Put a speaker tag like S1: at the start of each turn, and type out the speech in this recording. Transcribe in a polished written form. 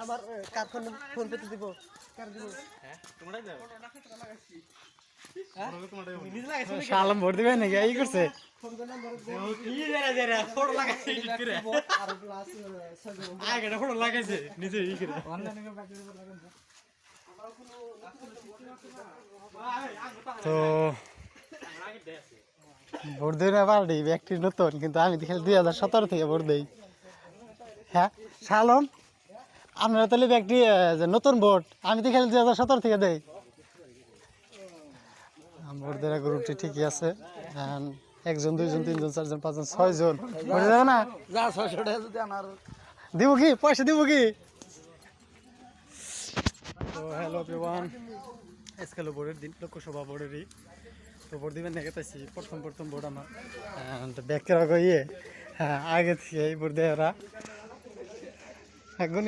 S1: আমার কার ফোন পেতে দিব কার দিব
S2: হ্যাঁ তোমরাই দাও
S3: শালম ভোট দিবে নাকি এই করছে
S1: ফোন নাম্বার
S2: কি জেরা ফটো লাগাইছে কি করে
S1: আর প্লাস
S2: আগে ফটো লাগাইছে নিজে ই করে
S3: তো ভোট দিই না পারি ব্যক্তি নতুন কিন্তু আমি দেখি 2017 থেকে ভোট দিই হ্যাঁ শালম আপনারা তাহলে ব্যক্তি নতুন ভোট আমি দেখি 2017 থেকে দেই ভোট দেওয়ার গ্রুপটি ঠিকই আছে একজন দুইজন তিনজন চারজন পাঁচজন ছয়জন ভোট দেবে না
S1: যা 600 টাকা যদি আমার
S3: দিব কি পয়সা দিব কি তো হ্যালো এভরিওয়ান আজকে হলো ভোটের দিন লোকসভা ভোটেরই তো ভোট দিবেন দেখে তাইছি প্রথম ভোট আমার ব্যাকের আগে ইয়ে হ্যাঁ আগে থেকে ভোট দেয় ওরা এখন